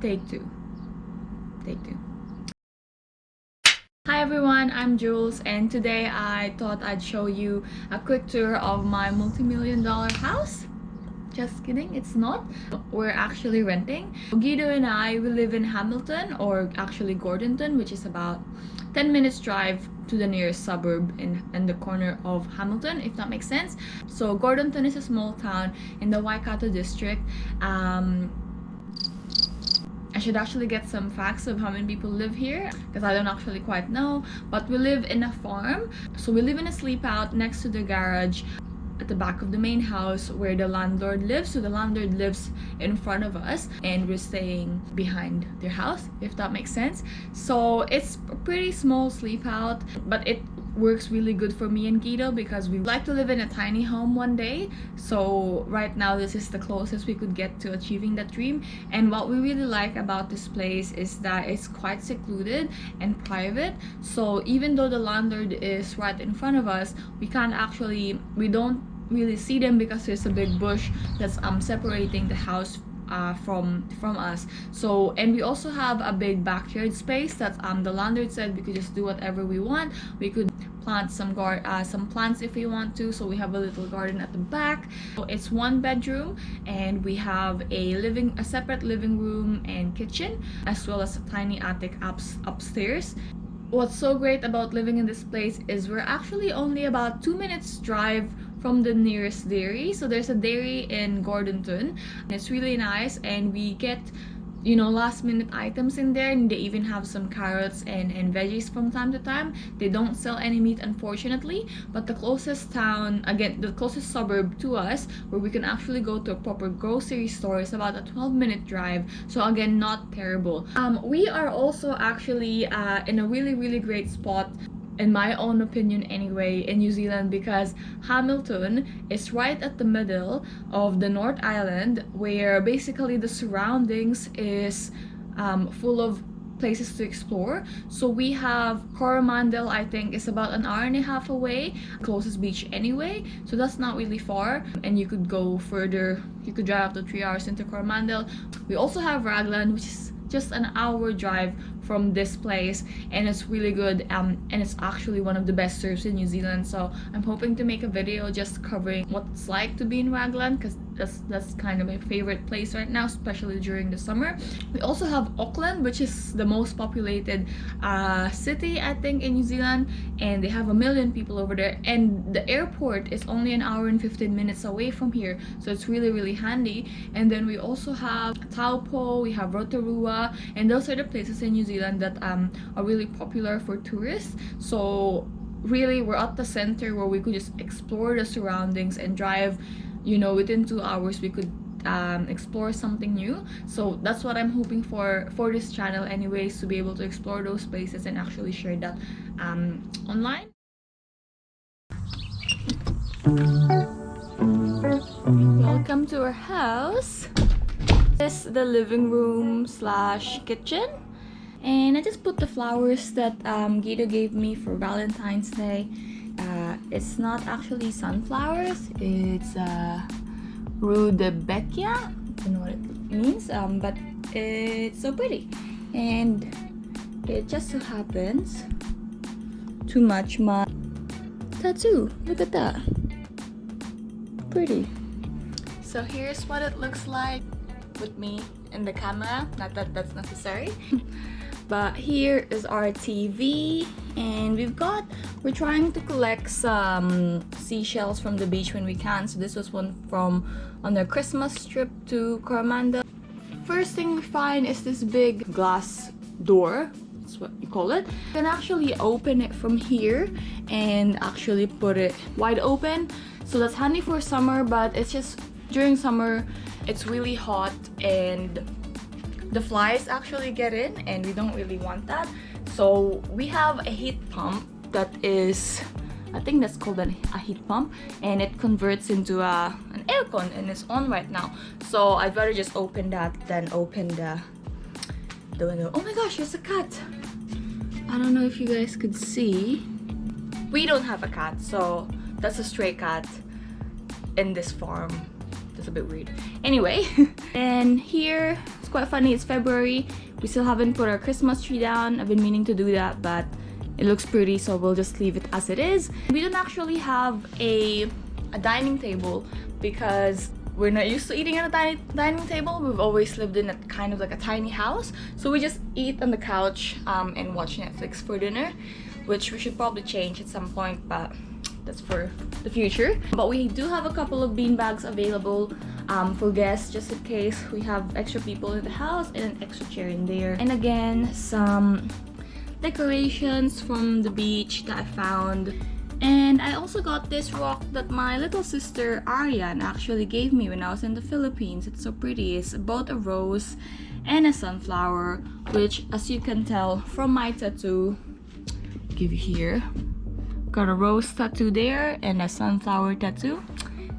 Take two. Take two. Hi everyone, I'm Jules, and today I thought I'd show you a quick tour of my multi-million-dollar house. Just kidding, it's not. We're actually renting. Guido and I, we live in Hamilton, or actually Gordonton, which is about 10 minutes drive to the nearest suburb in the corner of Hamilton, if that makes sense. So Gordonton is a small town in the Waikato district. I should actually get some facts of how many people live here, because I don't actually quite know, but we live in a farm. So we live in a sleep out next to the garage at the back of the main house where the landlord lives. So the landlord lives in front of us and we're staying behind their house, if that makes sense. So it's a pretty small sleep out, but it works really good for me and Guido because we like to live in a tiny home one day. So right now this is the closest we could get to achieving that dream. And what we really like about this place is that it's quite secluded and private. So even though the landlord is right in front of us, we don't really see them because there's a big bush that's separating the house from us. So, and we also have a big backyard space that the landlord said we could just do whatever we want. We could plant some plants if we want to. So we have a little garden at the back. So it's one bedroom, and we have a separate living room and kitchen, as well as a tiny attic upstairs. What's so great about living in this place is we're actually only about 2 minutes drive from the nearest dairy. So there's a dairy in Gordonton, and it's really nice, and we get, you know, last minute items in there, and they even have some carrots and veggies from time to time. They don't sell any meat, unfortunately, but the closest suburb to us where we can actually go to a proper grocery store is about a 12-minute drive. So again, not terrible. We are also actually in a really great spot, in my own opinion anyway, in New Zealand, because Hamilton is right at the middle of the North Island, where basically the surroundings is full of places to explore. So we have Coromandel, I think is about an hour and a half away, closest beach anyway, so that's not really far, and you could go further. You could drive up to 3 hours into Coromandel. We also have Raglan, which is just an hour drive from this place, and it's really good, and it's actually one of the best surfs in New Zealand. So I'm hoping to make a video just covering what it's like to be in Raglan, because that's kind of my favorite place right now, especially during the summer. We also have Auckland, which is the most populated city, I think, in New Zealand, and they have 1 million people over there, and the airport is only an hour and 15 minutes away from here, so it's really handy. And then we also have Taupo, we have Rotorua, and those are the places in New Zealand that are really popular for tourists. So really, we're at the center where we could just explore the surroundings and drive, you know, within 2 hours we could explore something new. So that's what I'm hoping for this channel anyways, to be able to explore those places and actually share that online. Welcome to our house. This is the living room / kitchen, and I just put the flowers that Guido gave me for Valentine's Day. It's not actually sunflowers, it's rudbeckia. I don't know what it means, but it's so pretty, and it just so happens to match my tattoo. Look at that, pretty. So here's what it looks like with me in the camera. Not that that's necessary. But here is our TV, and we're trying to collect some seashells from the beach when we can. So this was one from on the Christmas trip to Coromandel. First thing we find is this big glass door. That's what you call it. You can actually open it from here and actually put it wide open. So that's handy for summer, but it's just during summer it's really hot and the flies actually get in, and we don't really want that. So we have a heat pump that is, I think that's called a heat pump, and it converts into an aircon, and it's on right now. So I'd rather just open that than open the window. Oh my gosh, there's a cat. I don't know if you guys could see. We don't have a cat, so that's a stray cat in this farm. That's a bit weird. Anyway, and here, it's quite funny, it's February. We still haven't put our Christmas tree down. I've been meaning to do that, but it looks pretty, so we'll just leave it as it is. We don't actually have a dining table because we're not used to eating at a dining table. We've always lived in a kind of like a tiny house. So we just eat on the couch and watch Netflix for dinner, which we should probably change at some point, but that's for the future. But we do have a couple of bean bags available for guests, just in case we have extra people in the house, and an extra chair in there. And again, some decorations from the beach that I found. And I also got this rock that my little sister Ariane actually gave me when I was in the Philippines. It's so pretty. It's both a rose and a sunflower, which, as you can tell from my tattoo, I'll give you here, got a rose tattoo there and a sunflower tattoo.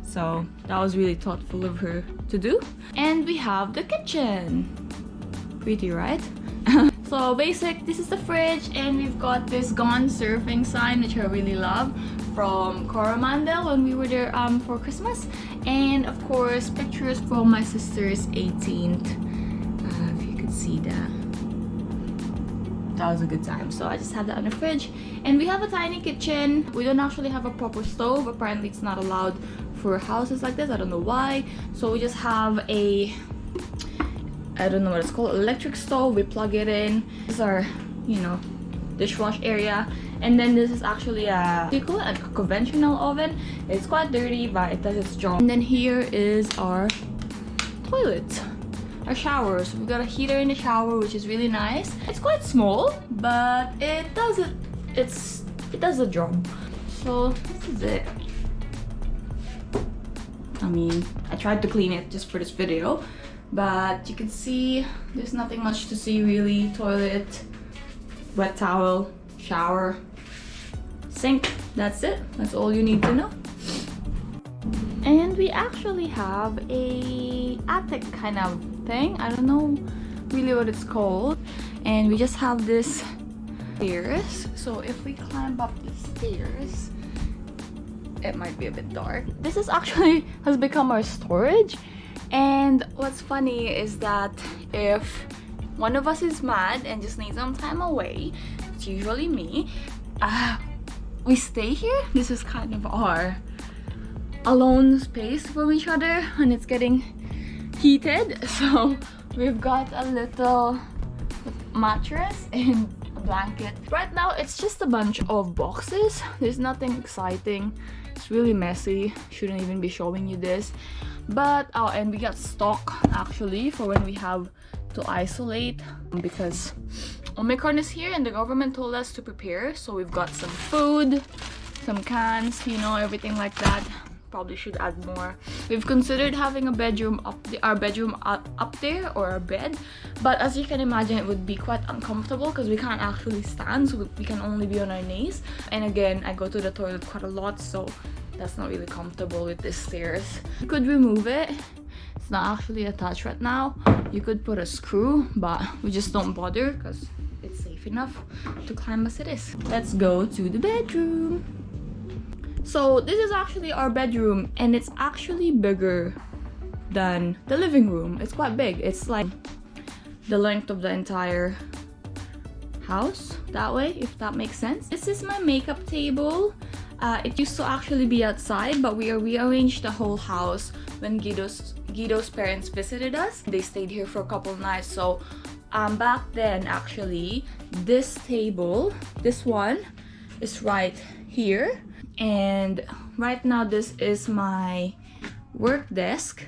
So that was really thoughtful of her to do. And we have the kitchen. Pretty, right? So basic, this is the fridge, and we've got this Gone Surfing sign, which I really love, from Coromandel when we were there for Christmas. And of course, pictures from my sister's 18th. If you could see that. That was a good time. So I just have that on the fridge. And we have a tiny kitchen. We don't actually have a proper stove. Apparently it's not allowed for houses like this. I don't know why. So we just have a, I don't know what it's called, electric stove. We plug it in. This is our, you know, dishwash area. And then this is actually a, what do you call it? A conventional oven. It's quite dirty, but it does its job. And then here is our toilet, our showers. We've got a heater in the shower, which is really nice. It's quite small, but it does it. It does the job. So this is it. I mean, I tried to clean it just for this video, but you can see there's nothing much to see really. Toilet, wet towel, shower, sink. That's it. That's all you need to know. And we actually have a attic kind of thing. I don't know really what it's called. And we just have this stairs. So if we climb up the stairs, it might be a bit dark. This is actually has become our storage. And what's funny is that if one of us is mad and just needs some time away, it's usually me, we stay here. This is kind of our alone space from each other, and it's getting heated. So we've got a little mattress and a blanket. Right now it's just a bunch of boxes. There's nothing exciting. It's really messy. Shouldn't even be showing you this. But oh, and we got stock actually for when we have to isolate, because Omicron is here and the government told us to prepare. So we've got some food, some cans, you know, everything like that. Probably should add more. We've considered having a bedroom our bedroom up there, or a bed, but as you can imagine, it would be quite uncomfortable because we can't actually stand, so we can only be on our knees. And again, I go to the toilet quite a lot, so that's not really comfortable with these stairs. You could remove it. It's not actually attached right now. You could put a screw, but we just don't bother because it's safe enough to climb as it is. Let's go to the bedroom. So this is actually our bedroom, and it's actually bigger than the living room. It's quite big. It's like the length of the entire house that way, if that makes sense. This is my makeup table. It used to actually be outside, but we rearranged the whole house when Guido's parents visited us. They stayed here for a couple of nights. So back then, actually, this table, this one, is right here. And right now this is my work desk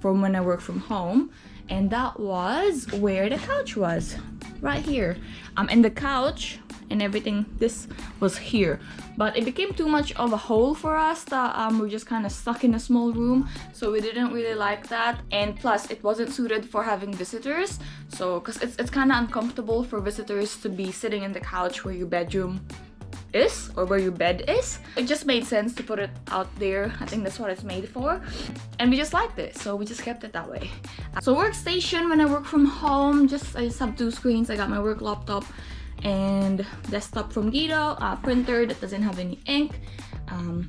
from when I work from home, and that was where the couch was, right here. And the couch and everything, this was here, but it became too much of a hole for us that we're just kind of stuck in a small room, so we didn't really like that. And plus it wasn't suited for having visitors, so because it's kind of uncomfortable for visitors to be sitting in the couch where your bedroom is, or where your bed is. It just made sense to put it out there. I think that's what it's made for, and we just liked it, so we just kept it that way. So workstation, when I work from home, I just have two screens. I got my work laptop and desktop from Guido, printer that doesn't have any ink,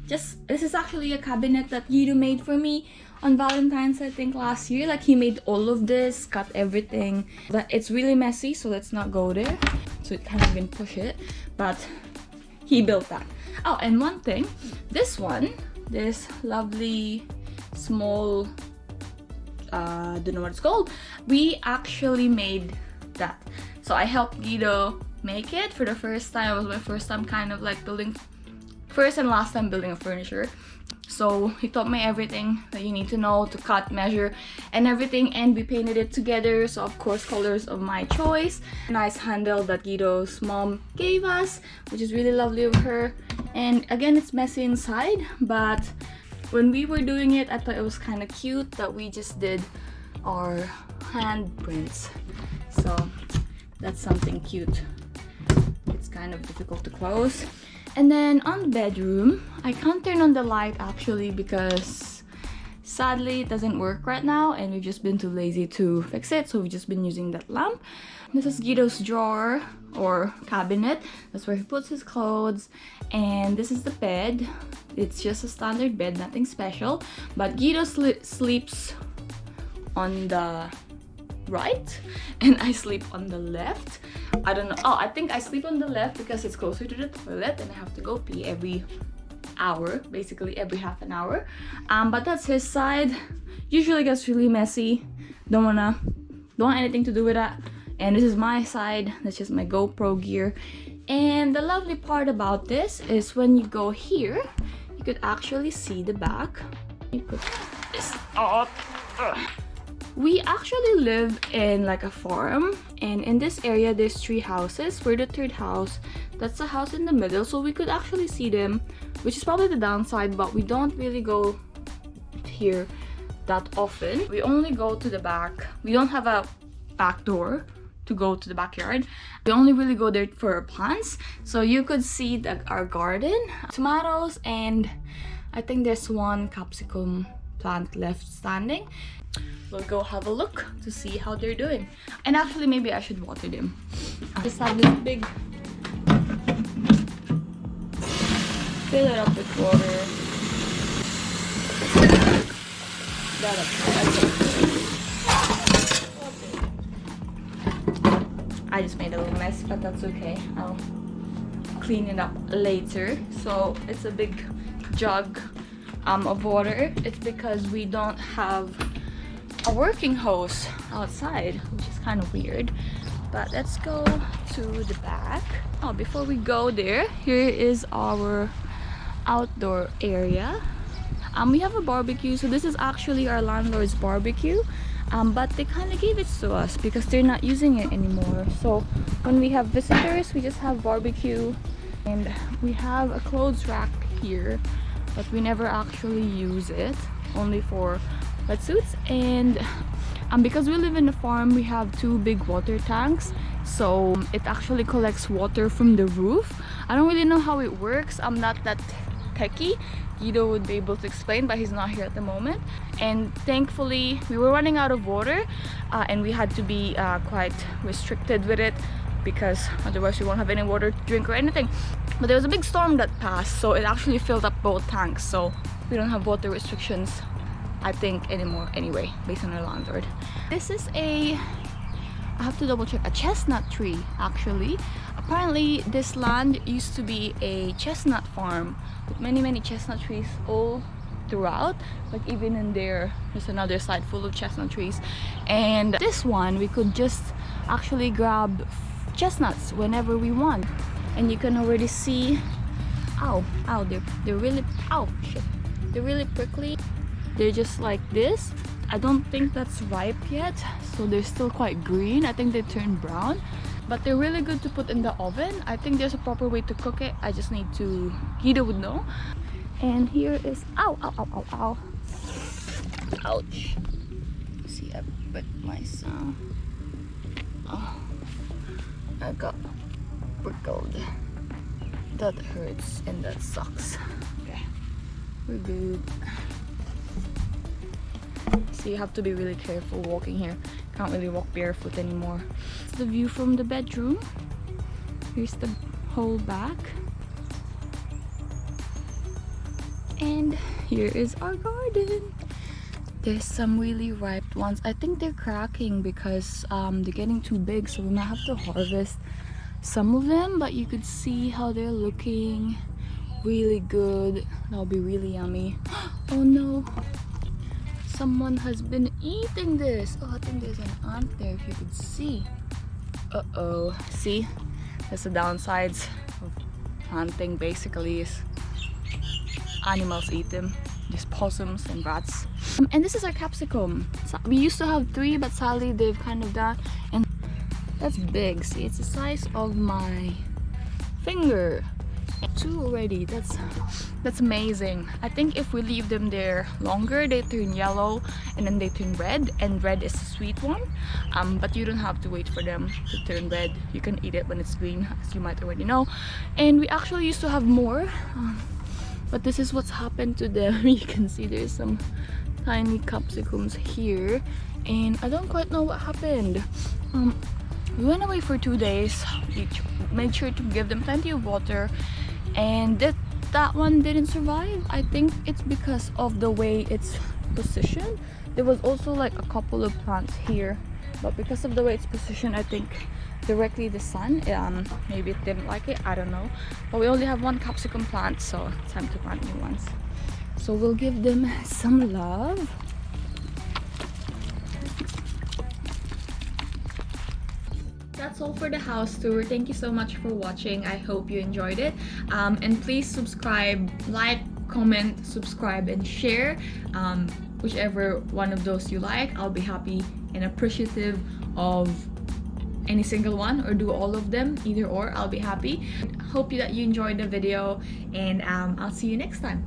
This is actually a cabinet that Guido made for me on Valentine's, I think, last year. Like, he made all of this, cut everything. But it's really messy, so let's not go there. So it can't even push it. But he built that. Oh, and one thing, this lovely small, don't know what it's called. We actually made that. So I helped Guido make it for the first time. It was my first time kind of like first and last time building a furniture. So he taught me everything that you need to know to cut, measure, and everything, and we painted it together. So of course, colors of my choice. Nice handle that Guido's mom gave us, which is really lovely of her. And again, it's messy inside, but when we were doing it, I thought it was kind of cute that we just did our handprints. So that's something cute. It's kind of difficult to close. And then on the bedroom, I can't turn on the light actually because sadly it doesn't work right now and we've just been too lazy to fix it, so we've just been using that lamp. This is Guido's drawer or cabinet. That's where he puts his clothes. And this is the bed. It's just a standard bed, nothing special. But Guido sleeps on the right and I sleep on the left. I don't know. Oh, I think I sleep on the left because it's closer to the toilet and I have to go pee every hour, basically every half an hour. But that's his side. Usually gets really messy. Don't want anything to do with that. And this is my side. That's just my GoPro gear. And the lovely part about this is when you go here, you could actually see the back. Let me put this up. We actually live in like a farm, and in this area there's 3 houses. We're the 3rd house. That's the house in the middle, so we could actually see them, which is probably the downside, but we don't really go here that often. We only go to the back. We don't have a back door to go to the backyard. We only really go there for our plants. So you could see our garden, tomatoes, and I think there's 1 capsicum plant left standing. We'll go have a look to see how they're doing. And actually, maybe I should water them. I just have this big... Fill it up with water. I just made a little mess, but that's okay. I'll clean it up later. So it's a big jug of water. It's because we don't have a working hose outside, which is kind of weird. But let's go to the back. Oh, before we go there, here is our outdoor area. We have a barbecue, so this is actually our landlord's barbecue, but they kind of gave it to us because they're not using it anymore. So when we have visitors, we just have barbecue. And we have a clothes rack here, but we never actually use it, only for wetsuits. And because we live in a farm, we have 2 big water tanks, so it actually collects water from the roof. I don't really know how it works. I'm not that techie. Guido would be able to explain, but he's not here at the moment. And thankfully we were running out of water, and we had to be quite restricted with it because otherwise we won't have any water to drink or anything. But there was a big storm that passed, so it actually filled up both tanks, so we don't have water restrictions, I think, anymore anyway, based on our landlord. This is I have to double check, a chestnut tree actually. Apparently this land used to be a chestnut farm with many chestnut trees all throughout. Like even in there's another side full of chestnut trees. And this one, we could just actually grab chestnuts whenever we want. And you can already see, they're really, shit, they're really prickly. They're just like this. I don't think that's ripe yet, so they're still quite green. I think they turn brown, but they're really good to put in the oven. I think there's a proper way to cook it. I just need to, Guido would know. And here is, ouch. See, I bit myself. Oh, I got prickled. That hurts and that sucks. Okay, we're good. So you have to be really careful walking here. Can't really walk barefoot anymore. It's the view from the bedroom. Here's the whole back. And here is our garden. There's some really ripe ones. I think they're cracking because they're getting too big, so we might have to harvest some of them, but you could see how they're looking really good. That'll be really yummy. Oh no, someone has been eating this. Oh, I think there's an ant there, if you could see. Uh-oh. See, that's the downsides of planting. Basically is animals eat them, just possums and rats. And this is our capsicum. So we used to have 3, but sadly they've kind of died. And that's big. See, it's the size of my finger. 2 already. That's amazing. I think if we leave them there longer, they turn yellow and then they turn red, and red is the sweet one. But you don't have to wait for them to turn red. You can eat it when it's green, as you might already know. And we actually used to have more, but this is what's happened to them. You can see there's some tiny capsicums here, and I don't quite know what happened. We went away for 2 days. We made sure to give them plenty of water, and that one didn't survive. I think it's because of the way it's positioned. There was also like a couple of plants here, but because of the way it's positioned, I think directly the sun, maybe it didn't like it, I don't know. But we only have 1 capsicum plant, so it's time to plant new ones. So we'll give them some love. That's all for the house tour. Thank you so much for watching. I hope you enjoyed it. And please subscribe, like, comment, subscribe, and share. Whichever one of those you like, I'll be happy and appreciative of any single one, or do all of them, either or, I'll be happy. Hope that you enjoyed the video, and I'll see you next time.